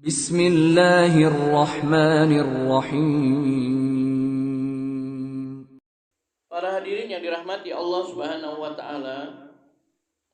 Bismillahirrahmanirrahim. Para hadirin yang dirahmati Allah Subhanahu wa taala,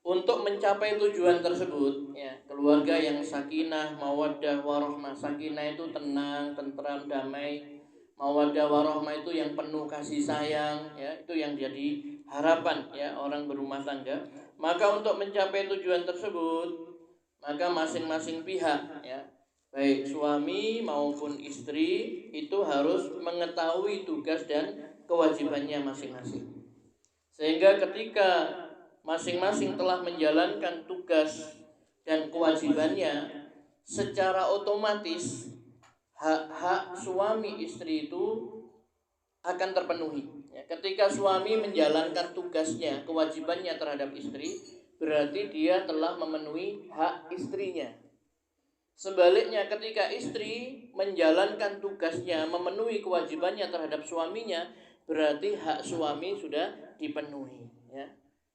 untuk mencapai tujuan tersebut, ya, keluarga yang sakinah, mawaddah, warahmah. Sakinah itu tenang, tentram, damai. Mawaddah, warahmah itu yang penuh kasih sayang, ya, itu yang jadi harapan ya orang berumah tangga. Maka untuk mencapai tujuan tersebut, maka masing-masing pihak, ya, baik suami maupun istri itu harus mengetahui tugas dan kewajibannya masing-masing. Sehingga ketika masing-masing telah menjalankan tugas dan kewajibannya, secara otomatis hak-hak suami istri itu akan terpenuhi. Ya, ketika suami menjalankan tugasnya, kewajibannya terhadap istri, berarti dia telah memenuhi hak istrinya. Sebaliknya, ketika istri menjalankan tugasnya, memenuhi kewajibannya terhadap suaminya, berarti hak suami sudah dipenuhi. Ya.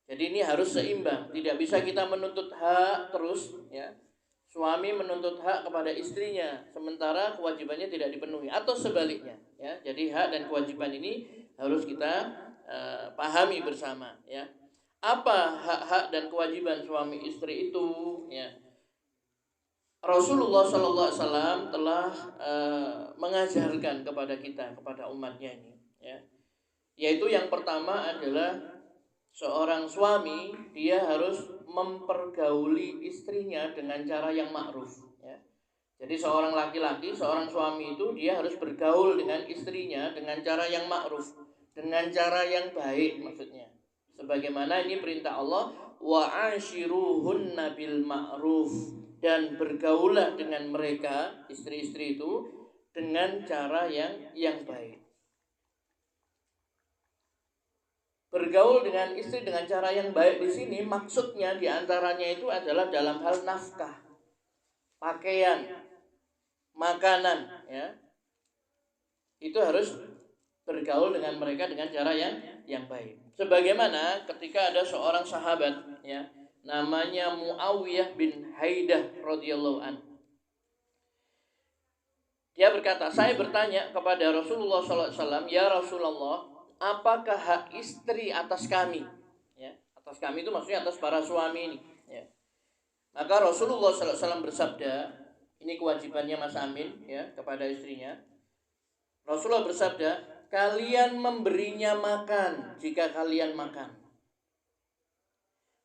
Jadi ini harus seimbang. Tidak bisa kita menuntut hak terus, ya. Suami menuntut hak kepada istrinya, sementara kewajibannya tidak dipenuhi, atau sebaliknya. Ya. Jadi hak dan kewajiban ini harus kita pahami bersama. Ya. Apa hak-hak dan kewajiban suami istri itu? Ya. Rasulullah SAW telah mengajarkan kepada kita, kepada umatnya ini, ya. Yaitu yang pertama adalah seorang suami dia harus mempergauli istrinya dengan cara yang ma'ruf, ya. Jadi seorang laki-laki, seorang suami itu dia harus bergaul dengan istrinya dengan cara yang ma'ruf, dengan cara yang baik maksudnya. Sebagaimana ini perintah Allah, wa ashiruhunna bil ma'ruf, dan bergaulah dengan mereka, istri-istri itu, dengan cara yang baik. Bergaul dengan istri dengan cara yang baik di sini maksudnya diantaranya itu adalah dalam hal nafkah, pakaian, makanan, ya. Itu harus bergaul dengan mereka dengan cara yang baik. Sebagaimana ketika ada seorang sahabat, ya, namanya Muawiyah bin Haidah radhiyallahu an. Dia berkata, saya bertanya kepada Rasulullah SAW, ya Rasulullah, apakah hak istri atas kami? Ya, atas kami itu maksudnya atas para suami ini. Ya. Maka Rasulullah SAW bersabda, ini kewajibannya Mas Amin, ya, kepada istrinya. Rasulullah bersabda, kalian memberinya makan jika kalian makan,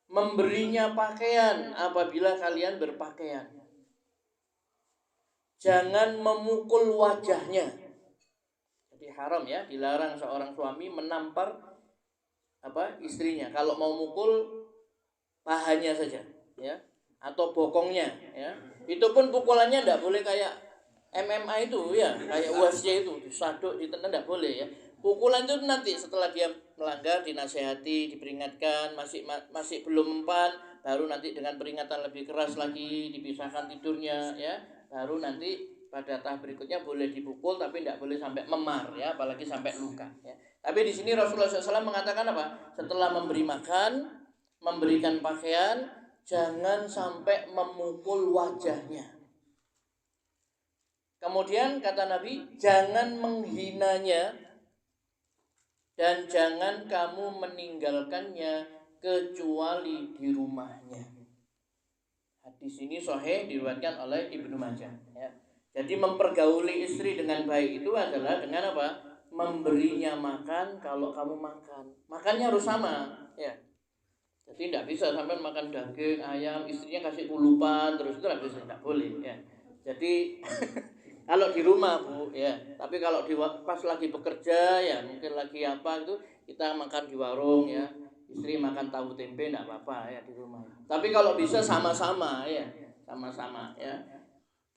memberinya pakaian apabila kalian berpakaian, jangan memukul wajahnya. Jadi haram, ya, dilarang seorang suami menampar istrinya. Kalau mau mukul, pahanya saja, ya, atau bokongnya, ya. Itu pun pukulannya tidak boleh kayak MMA itu, ya, kayak UFC itu, disaduk, ditendang, tidak boleh, ya. Pukulan itu nanti setelah dia melanggar dinasehati, diperingatkan, masih belum mempan, baru nanti dengan peringatan lebih keras lagi, dipisahkan tidurnya, ya. Baru nanti pada tahap berikutnya boleh dipukul, tapi tidak boleh sampai memar, ya, apalagi sampai luka, ya. Tapi di sini Rasulullah SAW mengatakan apa? Setelah memberi makan, memberikan pakaian, jangan sampai memukul wajahnya. Kemudian kata Nabi, jangan menghinanya dan jangan kamu meninggalkannya kecuali di rumahnya. Hadis ini sahih diriwayatkan oleh Ibnu Majah, ya. Jadi mempergauli istri dengan baik itu adalah dengan apa? Memberinya makan kalau kamu makan. Makannya harus sama, ya. Jadi tidak bisa sampai makan daging, ayam, istrinya kasih kulupan terus, itu tidak boleh, ya. Jadi kalau di rumah, Bu, ya. Tapi kalau pas lagi bekerja, ya, mungkin lagi apa itu, kita makan di warung, ya. Istri makan tahu tempe enggak apa-apa, ya, di rumah. Tapi kalau bisa sama-sama, ya. Sama-sama, ya.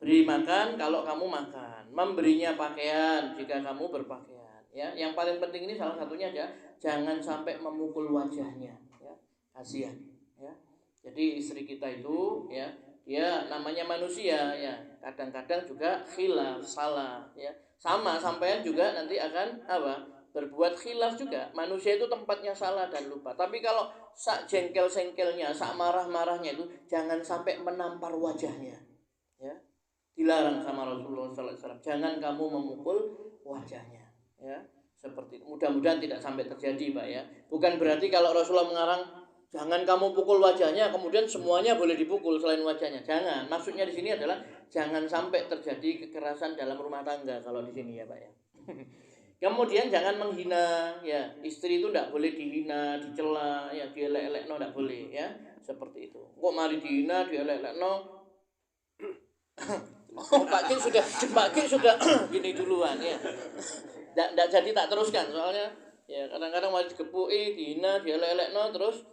Beri makan kalau kamu makan, memberinya pakaian jika kamu berpakaian, ya. Yang paling penting ini salah satunya aja, jangan sampai memukul wajahnya, ya. Kasihan, ya. Jadi istri kita itu, ya, dia namanya manusia, ya, kadang-kadang juga khilaf, salah, ya. Sama, sampean juga nanti akan berbuat khilaf juga. Manusia itu tempatnya salah dan lupa. Tapi kalau sak jengkel-sengkelnya, sak marah-marahnya itu jangan sampai menampar wajahnya, ya. dilarang sama Rasulullah SAW. Jangan kamu memukul wajahnya, ya. Seperti itu. Mudah-mudahan tidak sampai terjadi, Pak, ya. Bukan berarti kalau Rasulullah mengarang jangan kamu pukul wajahnya, kemudian semuanya boleh dipukul selain wajahnya. Jangan. Maksudnya di sini adalah jangan sampai terjadi kekerasan dalam rumah tangga kalau di sini, ya, Pak, ya. Kemudian jangan menghina, ya. Istri itu tidak boleh dihina, dicela, ya, dielek-elekno tidak boleh, ya. Seperti itu. Kok mari dihina, dielek-elekno. Oh, Pak Ki sudah gini duluan, ya. Nggak jadi tak teruskan soalnya ya kadang-kadang malah digepuki, dihina, dielek-elekno terus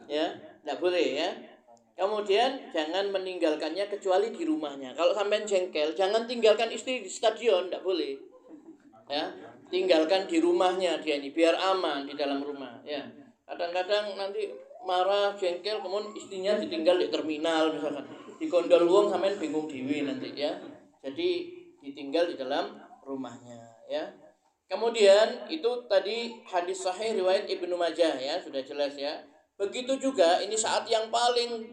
ya, nggak boleh, ya. Kemudian jangan meninggalkannya kecuali di rumahnya. Kalau sampean jengkel, jangan tinggalkan istri di stadion, nggak boleh. Ya, tinggalkan di rumahnya dia ini biar aman di dalam rumah, ya. Kadang-kadang nanti marah, jengkel, kemudian istrinya ditinggal di terminal misalkan. Di gondol wong sampean bingung dhewe nanti, ya. Jadi ditinggal di dalam rumahnya, ya. Kemudian itu tadi hadis sahih riwayat Ibnu Majah, ya, sudah jelas, ya. Begitu juga ini saat yang paling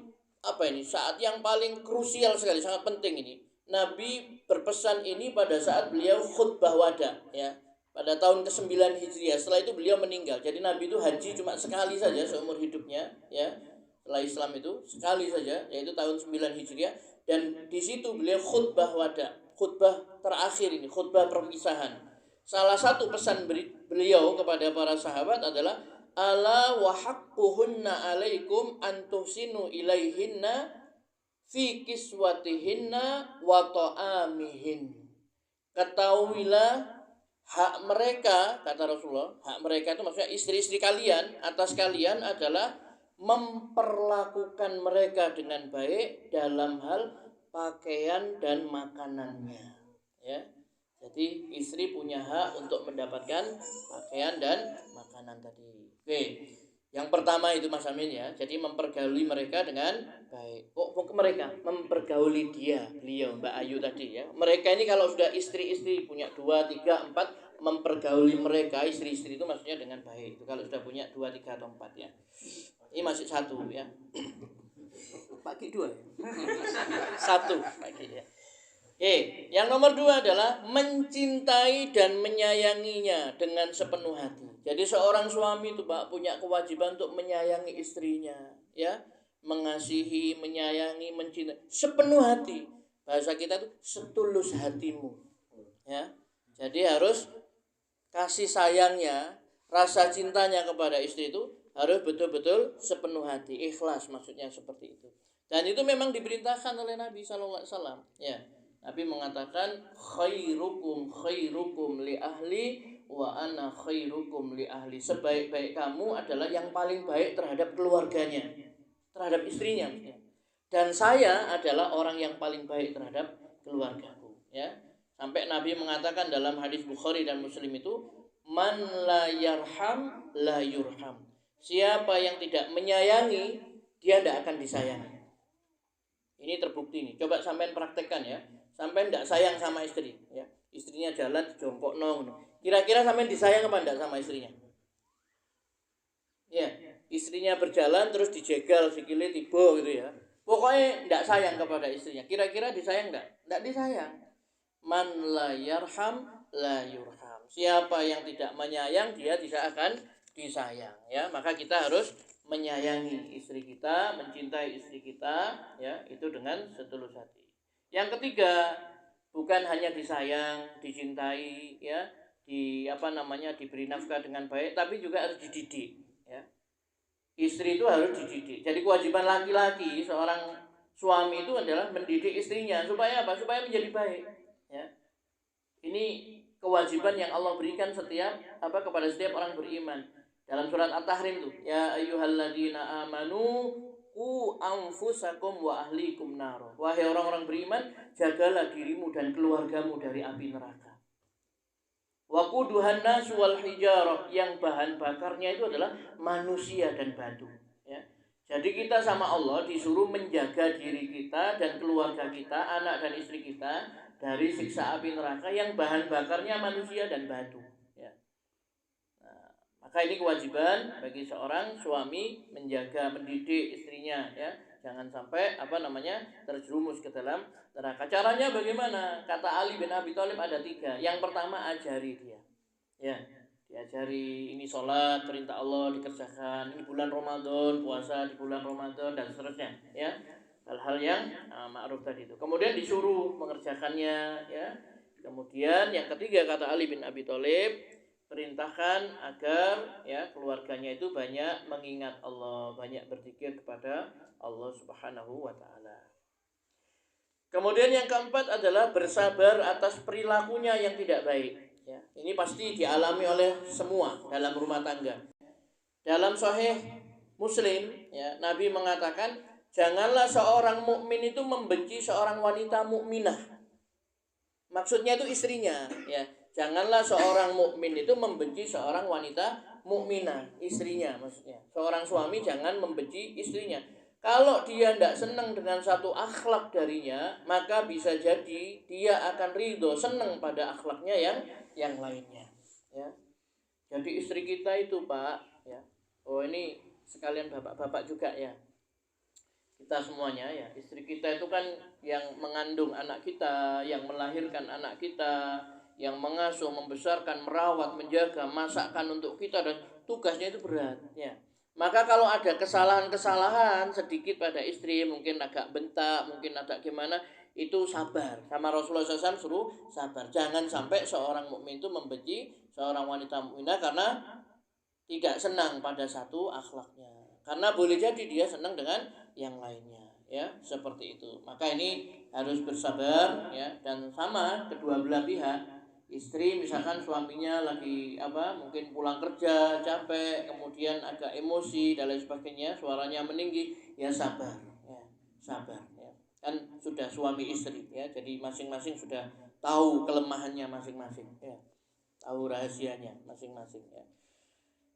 saat yang paling krusial sekali, sangat penting ini. Nabi berpesan ini pada saat beliau khutbah wada, ya. Pada tahun ke-9 Hijriah. Setelah itu beliau meninggal. Jadi Nabi itu haji cuma sekali saja seumur hidupnya, ya. Setelah Islam itu sekali saja, yaitu tahun 9 Hijriah, dan di situ beliau khutbah wada. Khutbah terakhir ini, khutbah perpisahan. Salah satu pesan beliau kepada para sahabat adalah ala wa haqquhunna alaikum an tuhsinu ilaihinna fi kiswatihinna wa ta'amihin. Ketahuilah hak mereka, kata Rasulullah, hak mereka itu maksudnya istri-istri kalian atas kalian adalah memperlakukan mereka dengan baik dalam hal pakaian dan makanannya, ya. Jadi istri punya hak untuk mendapatkan pakaian dan makanan tadi. Oke. Yang pertama itu Mas Amin, ya. Jadi mempergauli mereka dengan baik. Kok mereka mempergauli beliau Mbak Ayu tadi, ya. Mereka ini kalau sudah istri-istri punya 2, 3, 4, mempergauli mereka istri-istri itu maksudnya dengan baik. Itu kalau sudah punya 2, 3 atau 4, ya. Ini masih 1, ya. Pagi 2. 1 pagi, ya. Oke, yang nomor 2 adalah mencintai dan menyayanginya dengan sepenuh hati. Jadi seorang suami itu, Pak, punya kewajiban untuk menyayangi istrinya, ya, mengasihi, menyayangi, mencintai sepenuh hati. Bahasa kita itu setulus hatimu, ya. Jadi harus kasih sayangnya, rasa cintanya kepada istri itu harus betul-betul sepenuh hati, ikhlas, maksudnya seperti itu. Dan itu memang diperintahkan oleh Nabi SAW, ya. Nabi mengatakan khairukum li ahli wa ana khairukum li ahli. Sebaik-baik kamu adalah yang paling baik terhadap keluarganya, terhadap istrinya, dan saya adalah orang yang paling baik terhadap keluargaku, ya. Sampai Nabi mengatakan dalam hadis Bukhari dan Muslim itu, man la yarham la yurham. Siapa yang tidak menyayangi, dia tidak akan disayangi. Ini terbukti nih. Coba sampean praktekkan, ya. Sampean tidak sayang sama istri, ya. Istrinya jalan jongkok kira-kira sampean disayang apa enggak sama istrinya? Ya, istrinya berjalan terus dijegal sikile tiba gitu, ya. Pokoknya tidak sayang kepada istrinya. Kira-kira disayang enggak? Tidak disayang. Man la yarham la yurham. Siapa yang tidak menyayang, dia tidak akan disayang, ya. Maka kita harus menyayangi istri kita, mencintai istri kita, ya, itu dengan setulus hati. Yang ketiga, bukan hanya disayang, dicintai, ya, diberi nafkah dengan baik, tapi juga harus dididik, ya. Istri itu harus dididik. Jadi kewajiban laki-laki seorang suami itu adalah mendidik istrinya supaya apa? Supaya menjadi baik, ya. Ini kewajiban yang Allah berikan kepada setiap orang beriman. Dalam surat At-Tahrim tuh, ya ayyuhalladzina amanu qu anfusakum wa ahlikum naro. Wahai orang-orang beriman, jagalah dirimu dan keluargamu dari api neraka. Wa quduhan nas wal hijarah, yang bahan bakarnya itu adalah manusia dan batu, ya. Jadi kita sama Allah disuruh menjaga diri kita dan keluarga kita, anak dan istri kita dari siksa api neraka yang bahan bakarnya manusia dan batu, ya. Maka ini kewajiban bagi seorang suami menjaga, mendidik istrinya, ya, jangan sampai terjerumus ke dalam neraka. Caranya bagaimana? Kata Ali bin Abi Thalib ada 3. Yang pertama, ajari dia. Ya, diajari ini sholat, perintah Allah dikerjakan, ini bulan Ramadan, puasa di bulan Ramadan dan seterusnya, ya. Hal-hal yang ma'ruf tadi itu. Kemudian disuruh mengerjakannya, ya. Kemudian yang ketiga kata Ali bin Abi Thalib, perintahkan agar ya keluarganya itu banyak mengingat Allah, banyak berzikir kepada Allah Subhanahu wa taala. Kemudian yang keempat adalah bersabar atas perilakunya yang tidak baik. Ya, ini pasti dialami oleh semua dalam rumah tangga. Dalam Sahih Muslim, ya, Nabi mengatakan, janganlah seorang mukmin itu membenci seorang wanita mukminah. Maksudnya itu istrinya, ya. Janganlah seorang mukmin itu membenci seorang wanita mukminah, istrinya maksudnya. Seorang suami jangan membenci istrinya. Kalau dia tidak senang dengan satu akhlak darinya, maka bisa jadi dia akan ridho, senang pada akhlaknya yang lainnya. Ya. Jadi istri kita itu, Pak, ya. Oh, ini sekalian bapak-bapak juga ya. Kita semuanya ya, istri kita itu kan yang mengandung anak kita, yang melahirkan anak kita, yang mengasuh, membesarkan, merawat, menjaga, masakkan untuk kita, dan tugasnya itu berat ya. Maka kalau ada kesalahan-kesalahan sedikit pada istri, mungkin agak bentak, mungkin agak gimana, itu sabar. Sama Rasulullah SAW suruh sabar. Jangan sampai seorang mukmin itu membenci seorang wanita mukminah karena tidak senang pada satu akhlaknya. Karena boleh jadi dia senang dengan yang lainnya, ya, seperti itu. Maka ini harus bersabar ya, dan sama kedua belah pihak. Istri misalkan suaminya lagi mungkin pulang kerja capek, kemudian agak emosi dan lain sebagainya, suaranya meninggi, ya sabar ya. Kan sudah suami istri ya, jadi masing-masing sudah tahu kelemahannya masing-masing ya, tahu rahasianya masing-masing ya.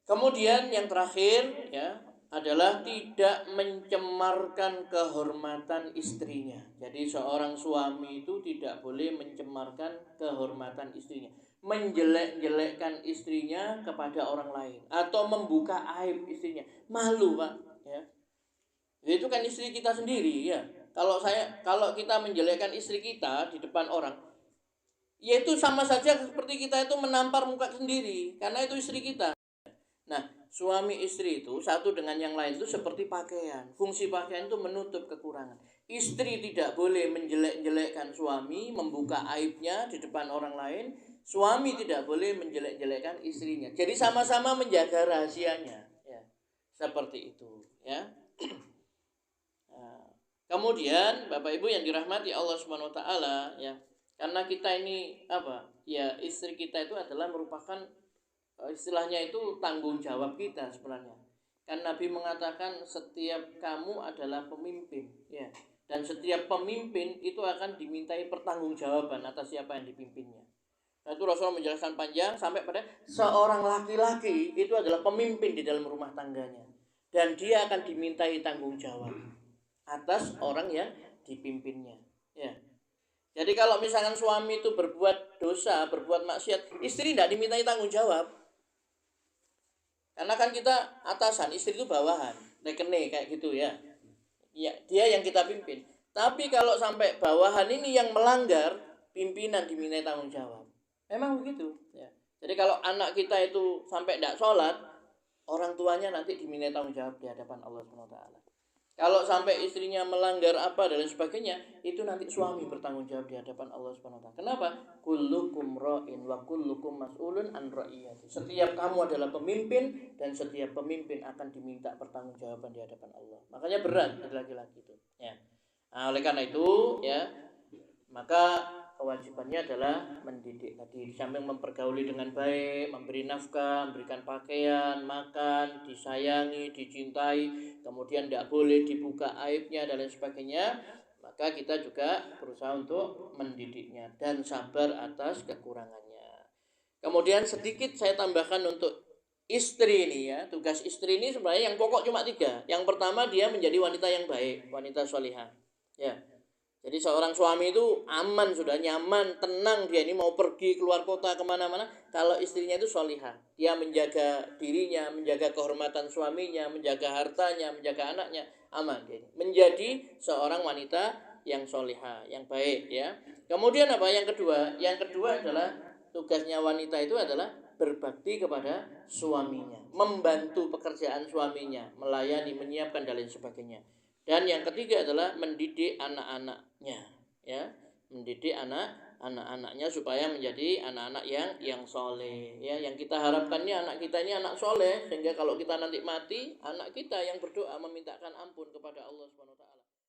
Kemudian yang terakhir ya adalah tidak mencemarkan kehormatan istrinya. Jadi seorang suami itu tidak boleh mencemarkan kehormatan istrinya, menjelek-jelekkan istrinya kepada orang lain, atau membuka aib istrinya. Malu, Pak, ya. Itu kan istri kita sendiri ya. Kalau kita menjelekkan istri kita di depan orang, yaitu sama saja seperti kita itu menampar muka sendiri, karena itu istri kita. Nah, suami istri itu satu dengan yang lain itu seperti pakaian. Fungsi pakaian itu menutup kekurangan. Istri tidak boleh menjelek-jelekkan suami, membuka aibnya di depan orang lain. Suami tidak boleh menjelek-jelekkan istrinya. Jadi sama-sama menjaga rahasianya. Ya, seperti itu. Ya. Nah, kemudian Bapak Ibu yang dirahmati Allah Subhanahu Wa Taala, ya, karena kita ini ya, istri kita itu adalah merupakan istilahnya itu tanggung jawab kita sebenarnya. Kan Nabi mengatakan setiap kamu adalah pemimpin ya, dan setiap pemimpin itu akan dimintai pertanggungjawaban atas siapa yang dipimpinnya. Nah, itu Rasulullah menjelaskan panjang sampai pada seorang laki-laki itu adalah pemimpin di dalam rumah tangganya, dan dia akan dimintai tanggung jawab atas orang yang dipimpinnya ya. Jadi kalau misalkan suami itu berbuat dosa, berbuat maksiat, istri tidak dimintai tanggung jawab. Karena kan kita atasan, istri itu bawahan, rekene kayak gitu ya. Ya, dia yang kita pimpin. Tapi kalau sampai bawahan ini yang melanggar, pimpinan dimintai tanggung jawab. Memang begitu ya. Jadi kalau anak kita itu sampai tidak sholat, orang tuanya nanti dimintai tanggung jawab di hadapan Allah SWT. Kalau sampai istrinya melanggar dan lain sebagainya, itu nanti suami bertanggung jawab di hadapan Allah SWT. Kenapa? Kullukum ra'in wa kullukum mas'ulun an ra'iyati. Setiap kamu adalah pemimpin, dan setiap pemimpin akan diminta pertanggungjawaban di hadapan Allah. Makanya berat laki-laki itu. Ya. Nah, oleh karena itu, ya, maka kewajibannya adalah mendidik tadi, sambil mempergauli dengan baik, memberi nafkah, memberikan pakaian, makan, disayangi, dicintai, kemudian tidak boleh dibuka aibnya dan lain sebagainya. Maka kita juga berusaha untuk mendidiknya dan sabar atas kekurangannya. Kemudian sedikit saya tambahkan untuk istri ini ya, tugas istri ini sebenarnya yang pokok cuma 3. Yang pertama, dia menjadi wanita yang baik, wanita sholihah ya. Jadi seorang suami itu aman, sudah nyaman, tenang, dia ini mau pergi keluar kota kemana-mana kalau istrinya itu sholihah. Dia menjaga dirinya, menjaga kehormatan suaminya, menjaga hartanya, menjaga anaknya, aman. Menjadi seorang wanita yang solihah, yang baik ya. Kemudian apa yang kedua? Yang kedua adalah tugasnya wanita itu adalah berbakti kepada suaminya, membantu pekerjaan suaminya, melayani, menyiapkan dan lain sebagainya. Dan yang ketiga adalah mendidik anak-anaknya, ya, mendidik anak-anaknya supaya menjadi anak-anak yang soleh, ya. Yang kita harapkannya anak kita ini anak soleh, sehingga kalau kita nanti mati, anak kita yang berdoa memintakan ampun kepada Allah Subhanahu Wa Taala.